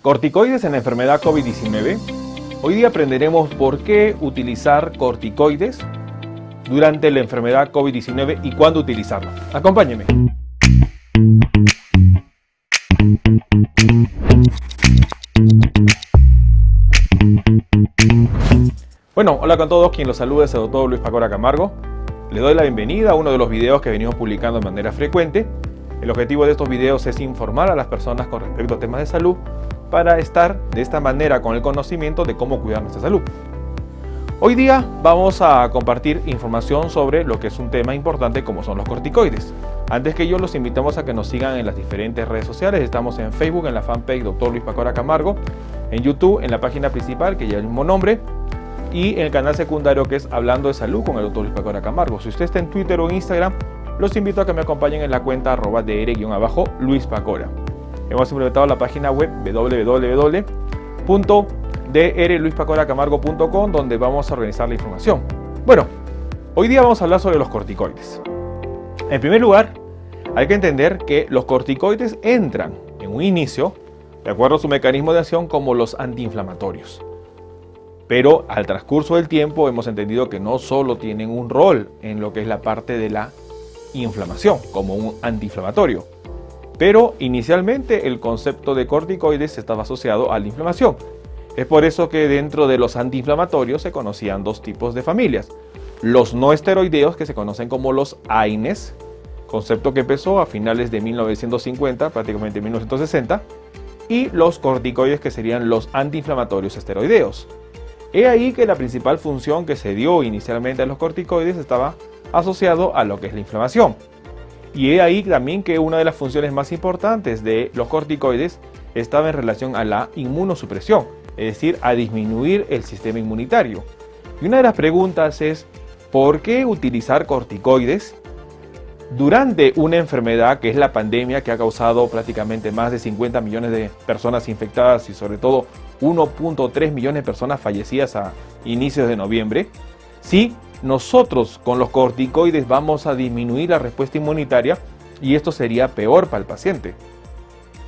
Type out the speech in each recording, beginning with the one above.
Corticoides en la enfermedad COVID-19. Hoy día aprenderemos por qué utilizar corticoides durante la enfermedad COVID-19 y cuándo utilizarlo. Acompáñenme. Bueno, hola con todos, quien los saluda es el doctor Luis Pacora Camargo. Le doy la bienvenida a uno de los videos que venimos publicando de manera frecuente. El objetivo de estos videos es informar a las personas con respecto a temas de salud para estar de esta manera con el conocimiento de cómo cuidar nuestra salud. Hoy día vamos a compartir información sobre lo que es un tema importante como son los corticoides. Antes que ello, los invitamos a que nos sigan en las diferentes redes sociales. Estamos en Facebook, en la fanpage Dr. Luis Pacora Camargo, en YouTube, en la página principal que lleva el mismo nombre, y en el canal secundario que es Hablando de Salud con el Dr. Luis Pacora Camargo. Si usted está en Twitter o Instagram, los invito a que me acompañen en la cuenta @dr_Luis Pacora. Hemos implementado la página web www.drluispacoracamargo.com, donde vamos a organizar la información. Bueno, hoy día vamos a hablar sobre los corticoides. En primer lugar, hay que entender que los corticoides entran en un inicio, de acuerdo a su mecanismo de acción, como los antiinflamatorios. Pero al transcurso del tiempo hemos entendido que no solo tienen un rol en lo que es la parte de la inflamación, como un antiinflamatorio. Pero inicialmente el concepto de corticoides estaba asociado a la inflamación. Es por eso que dentro de los antiinflamatorios se conocían dos tipos de familias. Los no esteroideos, que se conocen como los AINES, concepto que empezó a finales de 1950, prácticamente 1960, y los corticoides, que serían los antiinflamatorios esteroideos. He ahí que la principal función que se dio inicialmente a los corticoides estaba asociado a lo que es la inflamación. Y he ahí también que una de las funciones más importantes de los corticoides estaba en relación a la inmunosupresión, es decir, a disminuir el sistema inmunitario. Y una de las preguntas es, ¿por qué utilizar corticoides durante una enfermedad que es la pandemia, que ha causado prácticamente más de 50 millones de personas infectadas y sobre todo 1.3 millones de personas fallecidas a inicios de noviembre? Si nosotros con los corticoides vamos a disminuir la respuesta inmunitaria, y esto sería peor para el paciente.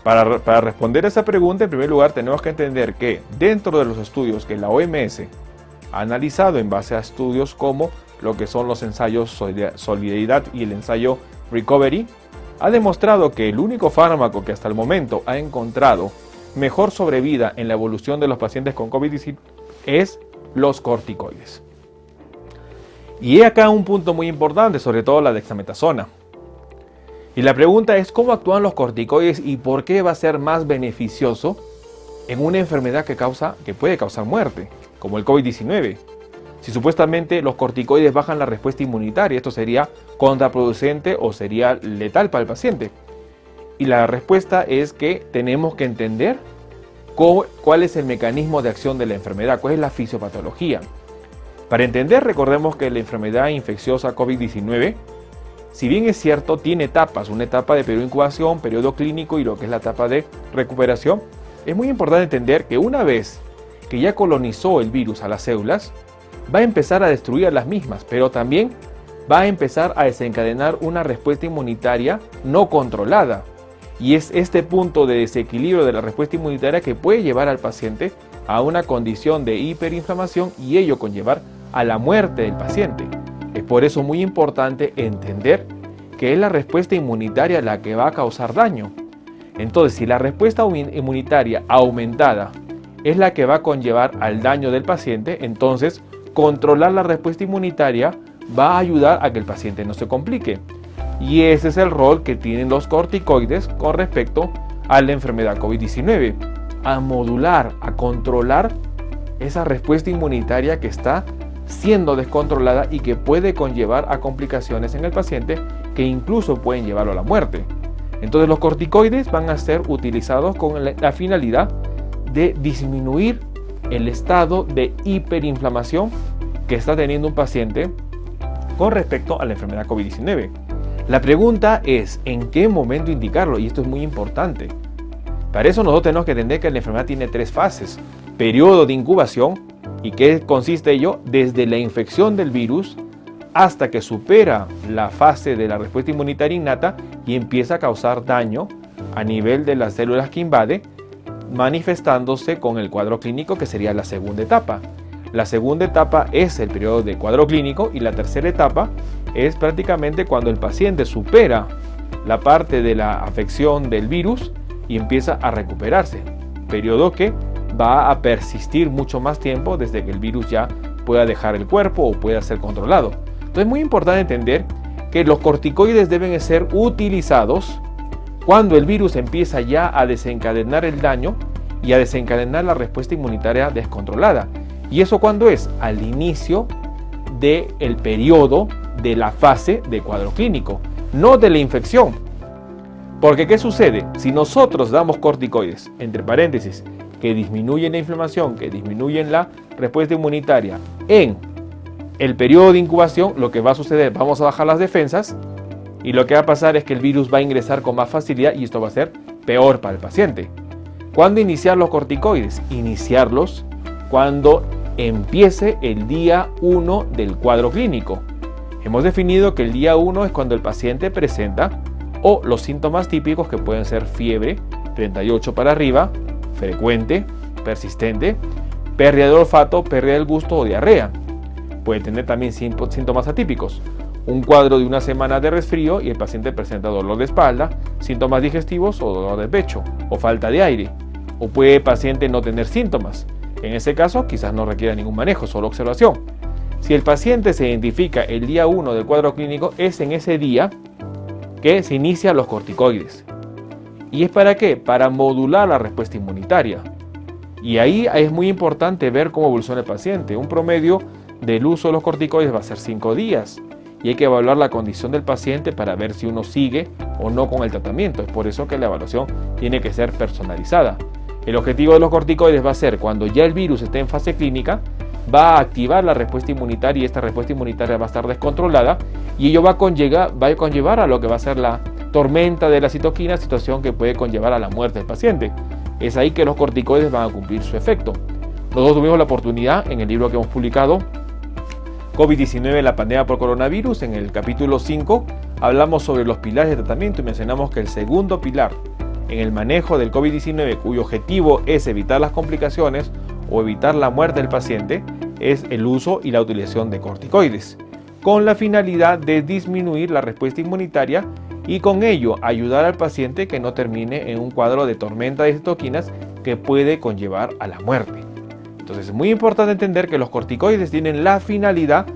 Para responder a esa pregunta, en primer lugar tenemos que entender que dentro de los estudios que la OMS ha analizado en base a estudios como lo que son los ensayos Solidaridad y el ensayo Recovery, ha demostrado que el único fármaco que hasta el momento ha encontrado mejor sobrevida en la evolución de los pacientes con COVID-19 es los corticoides. Y he acá un punto muy importante, sobre todo la dexametasona. Y la pregunta es, ¿cómo actúan los corticoides y por qué va a ser más beneficioso en una enfermedad que puede causar muerte, como el COVID-19? Si supuestamente los corticoides bajan la respuesta inmunitaria, esto sería contraproducente o sería letal para el paciente. Y la respuesta es que tenemos que entender cuál es el mecanismo de acción de la enfermedad, cuál es la fisiopatología. Para entender, recordemos que la enfermedad infecciosa COVID-19, si bien es cierto, tiene etapas, una etapa de periodo de incubación, periodo clínico y lo que es la etapa de recuperación. Es muy importante entender que una vez que ya colonizó el virus a las células, va a empezar a destruir a las mismas, pero también va a empezar a desencadenar una respuesta inmunitaria no controlada. Y es este punto de desequilibrio de la respuesta inmunitaria que puede llevar al paciente a una condición de hiperinflamación y ello conllevar a la muerte del paciente. Es por eso muy importante entender que es la respuesta inmunitaria la que va a causar daño. Entonces, si la respuesta inmunitaria aumentada es la que va a conllevar al daño del paciente, entonces controlar la respuesta inmunitaria va a ayudar a que el paciente no se complique. Y ese es el rol que tienen los corticoides con respecto a la enfermedad COVID-19, a modular, a controlar esa respuesta inmunitaria que está siendo descontrolada y que puede conllevar a complicaciones en el paciente que incluso pueden llevarlo a la muerte. Entonces los corticoides van a ser utilizados con la finalidad de disminuir el estado de hiperinflamación que está teniendo un paciente con respecto a la enfermedad COVID-19. La pregunta es, ¿en qué momento indicarlo? Y esto es muy importante. Para eso nosotros tenemos que entender que la enfermedad tiene 3 fases. Periodo de incubación, ¿y qué consiste ello? Desde la infección del virus hasta que supera la fase de la respuesta inmunitaria innata y empieza a causar daño a nivel de las células que invade, manifestándose con el cuadro clínico, que sería la segunda etapa. La segunda etapa es el periodo de cuadro clínico y la tercera etapa es prácticamente cuando el paciente supera la parte de la afección del virus y empieza a recuperarse, periodo que va a persistir mucho más tiempo desde que el virus ya pueda dejar el cuerpo o pueda ser controlado. Entonces es muy importante entender que los corticoides deben ser utilizados cuando el virus empieza ya a desencadenar el daño y a desencadenar la respuesta inmunitaria descontrolada. ¿Y eso cuándo es? Al inicio del periodo de la fase de cuadro clínico, no de la infección. Porque ¿qué sucede? Si nosotros damos corticoides, entre paréntesis, que disminuyen la inflamación, que disminuyen la respuesta inmunitaria en el periodo de incubación, lo que va a suceder, vamos a bajar las defensas y lo que va a pasar es que el virus va a ingresar con más facilidad y esto va a ser peor para el paciente. ¿Cuándo iniciar los corticoides? Iniciarlos cuando empiece el día 1 del cuadro clínico. Hemos definido que el día 1 es cuando el paciente presenta o los síntomas típicos, que pueden ser fiebre 38 para arriba, frecuente, persistente, pérdida de olfato, pérdida del gusto o diarrea. Puede tener también síntomas atípicos, un cuadro de una semana de resfrío y el paciente presenta dolor de espalda, síntomas digestivos o dolor de pecho o falta de aire. O puede el paciente no tener síntomas. En ese caso quizás no requiera ningún manejo, solo observación. Si el paciente se identifica el día 1 del cuadro clínico, es en ese día que se inician los corticoides. ¿Y es para qué? Para modular la respuesta inmunitaria. Y ahí es muy importante ver cómo evoluciona el paciente. Un promedio del uso de los corticoides va a ser 5 días. Y hay que evaluar la condición del paciente para ver si uno sigue o no con el tratamiento. Es por eso que la evaluación tiene que ser personalizada. El objetivo de los corticoides va a ser cuando ya el virus esté en fase clínica, va a activar la respuesta inmunitaria y esta respuesta inmunitaria va a estar descontrolada y ello va a conllevar a lo que va a ser la tormenta de la citoquina, situación que puede conllevar a la muerte del paciente. Es ahí que los corticoides van a cumplir su efecto. Nosotros tuvimos la oportunidad en el libro que hemos publicado, COVID-19, la pandemia por coronavirus, en el capítulo 5, hablamos sobre los pilares de tratamiento y mencionamos que el segundo pilar en el manejo del COVID-19, cuyo objetivo es evitar las complicaciones o evitar la muerte del paciente, es el uso y la utilización de corticoides, con la finalidad de disminuir la respuesta inmunitaria y con ello ayudar al paciente que no termine en un cuadro de tormenta de citoquinas que puede conllevar a la muerte. Entonces es muy importante entender que los corticoides tienen la finalidad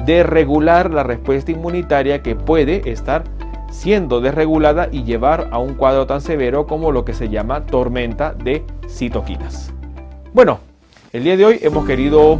de regular la respuesta inmunitaria que puede estar siendo desregulada y llevar a un cuadro tan severo como lo que se llama tormenta de citoquinas. Bueno, el día de hoy hemos querido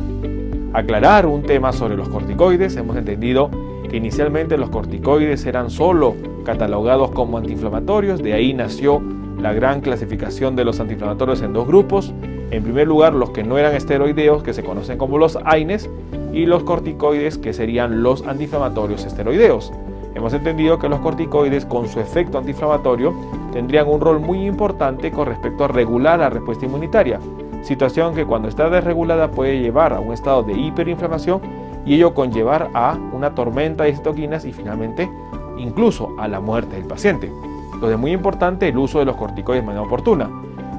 aclarar un tema sobre los corticoides. Hemos entendido que inicialmente los corticoides eran solo catalogados como antiinflamatorios, de ahí nació la gran clasificación de los antiinflamatorios en dos grupos. En primer lugar, los que no eran esteroideos, que se conocen como los AINES, y los corticoides, que serían los antiinflamatorios esteroideos. Hemos entendido que los corticoides, con su efecto antiinflamatorio, tendrían un rol muy importante con respecto a regular la respuesta inmunitaria, situación que cuando está desregulada puede llevar a un estado de hiperinflamación y ello conllevar a una tormenta de citoquinas y finalmente incluso a la muerte del paciente. Entonces es muy importante el uso de los corticoides de manera oportuna.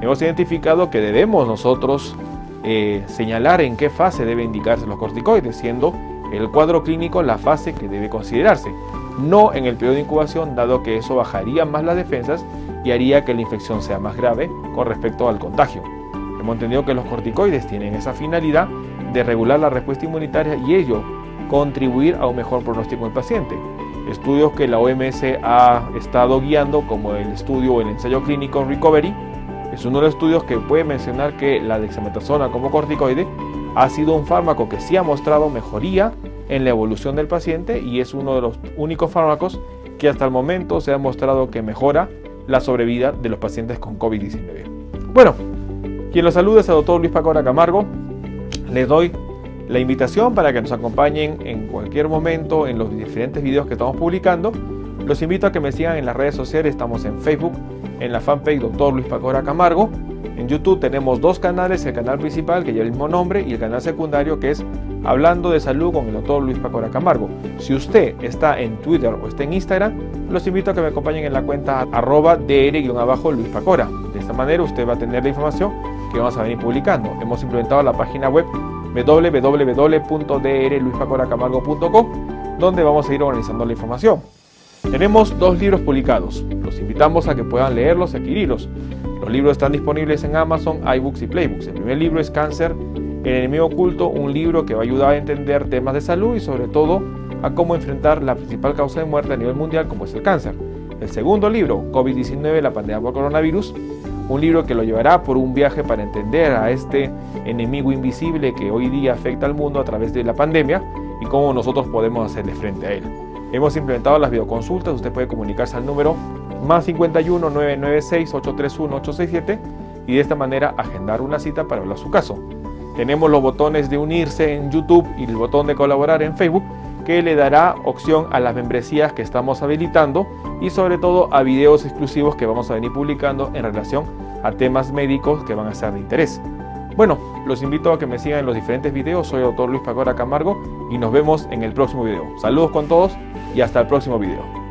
Hemos identificado que debemos nosotros señalar en qué fase debe indicarse los corticoides, siendo el cuadro clínico la fase que debe considerarse, no en el periodo de incubación, dado que eso bajaría más las defensas y haría que la infección sea más grave con respecto al contagio. Hemos entendido que los corticoides tienen esa finalidad de regular la respuesta inmunitaria y ello contribuir a un mejor pronóstico del paciente. Estudios que la OMS ha estado guiando, como el estudio o el ensayo clínico Recovery, es uno de los estudios que puede mencionar que la dexametasona como corticoide ha sido un fármaco que sí ha mostrado mejoría en la evolución del paciente y es uno de los únicos fármacos que hasta el momento se ha mostrado que mejora la sobrevida de los pacientes con COVID-19. Bueno, quien los saluda es el doctor Luis Pacora Camargo. Les doy la invitación para que nos acompañen en cualquier momento en los diferentes videos que estamos publicando. Los invito a que me sigan en las redes sociales. Estamos en Facebook, en la fanpage Dr. Luis Pacora Camargo. En YouTube tenemos dos canales, el canal principal que lleva el mismo nombre y el canal secundario que es Hablando de Salud con el doctor Luis Pacora Camargo. Si usted está en Twitter o está en Instagram, los invito a que me acompañen en la cuenta @dr-Luis Pacora. De esta manera usted va a tener la información que vamos a venir publicando. Hemos implementado la página web www.drluispacoracamargo.com, donde vamos a ir organizando la información. Tenemos 2 libros publicados. Los invitamos a que puedan leerlos y adquirirlos. Los libros están disponibles en Amazon, iBooks y Playbooks. El primer libro es Cáncer, el enemigo oculto, un libro que va a ayudar a entender temas de salud y sobre todo a cómo enfrentar la principal causa de muerte a nivel mundial, como es el cáncer. El segundo libro, COVID-19, la pandemia por coronavirus, un libro que lo llevará por un viaje para entender a este enemigo invisible que hoy día afecta al mundo a través de la pandemia y cómo nosotros podemos hacerle frente a él. Hemos implementado las videoconsultas. Usted puede comunicarse al número +51 996 831 867 y de esta manera agendar una cita para hablar su caso. Tenemos los botones de unirse en YouTube y el botón de colaborar en Facebook, que le dará opción a las membresías que estamos habilitando y sobre todo a videos exclusivos que vamos a venir publicando en relación a temas médicos que van a ser de interés. Bueno, los invito a que me sigan en los diferentes videos. Soy el doctor Luis Pacora Camargo y nos vemos en el próximo video. Saludos con todos y hasta el próximo video.